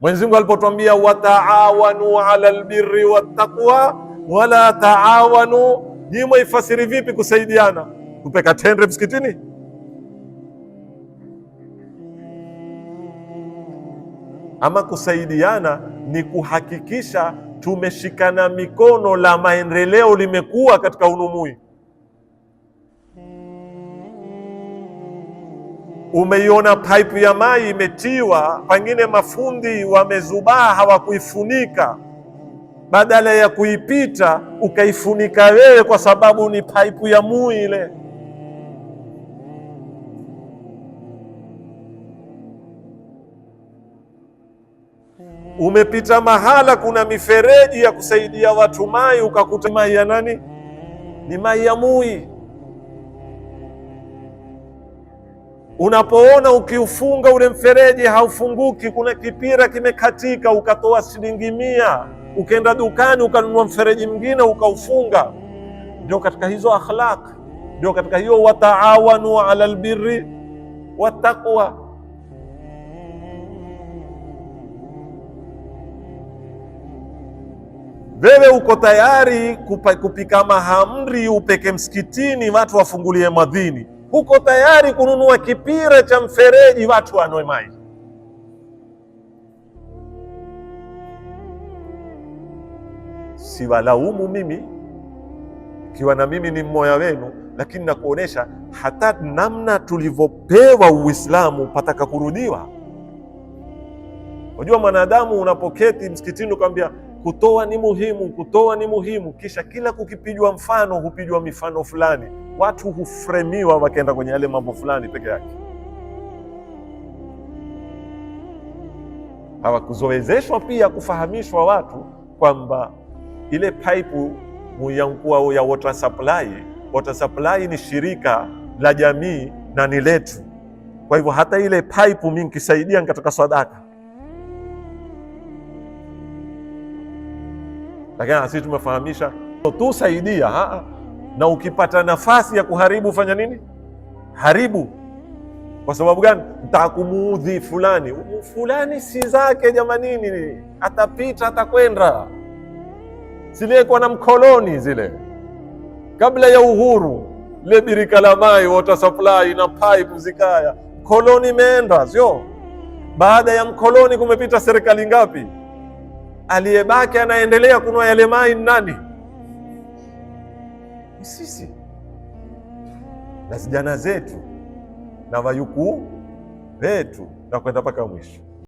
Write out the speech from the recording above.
Mwenyezi Mungu alipotuambia wataawanu ala albirri wattaqwa wala taawanu, nyinyi ifasiri vipi kusaidiana? Kupeka tendre msikitini? Ama kusaidiana ni kuhakikisha tumeshikana mikono, la maendeleo limekuwa katika unumui. Umeiona pipe ya mai imetiwa, pengine mafundi wamezubaa hawakuifunika, badala ya kuipita ukaifunika wewe kwa sababu ni pipe ya mui ile. Umepita mahala kuna mifereji ya kusaidia watu mai, ukakuta mai ya nani? Ni mai ya mui. Unapoona ukiufunga ule mfereji haufunguki, kuna kipira kimekatika, ukatoa shilingi 100 ukaenda dukani ukanunua mfereji mwingine ukaufunga. Ndio katika hizo akhlaq, ndio katika hiyo wataawanu ala albirri wattaqwa. Wewe uko tayari kupika mahamri upeke msikitini watu wafungulie madhini, uko tayari kununua kipira cha mfereji watu wanoe maji. Siwalaumu mimi ikiwa na mimi ni mmoja wenu, lakini nakuonesha hata namna tulivyopewa Uislamu pataka kurudiwa. Unajua mwanadamu unapoketi msikitini ukamwambia kutoa ni muhimu, kutoa ni muhimu, kisha kila kukipijwa mfano hupijwa mifano fulani, watu hufremiwa wakaenda kwenye yale mambo fulani peke yake. Hawakuzoezeshwa pia kufahamishwa watu kwamba ile pipe muyankuwa ya water supply ni shirika la jamii na ni letu. Kwa hivyo hata ile pipe mimi nikisaidia nikatoka sadaka. Lakini sisi tumefahamisha tusaidia, na ukipata nafasi ya kuharibu fanya nini? Haribu. Kwa sababu gani? Nitakumuudhi fulani. Fulani si zake jamanini, atapita atakwenda. Zile kwa na mkoloni zile kabla ya uhuru, ile birika la mai water supply na pipe zikaya, mkoloni imeenda, sio? Baada ya mkoloni kumepita serikali ngapi? Aliyebaki anaendelea kunwa yale mai nani? Sisi na vijana zetu na wajukuu wetu, na kwenda mpaka mwisho.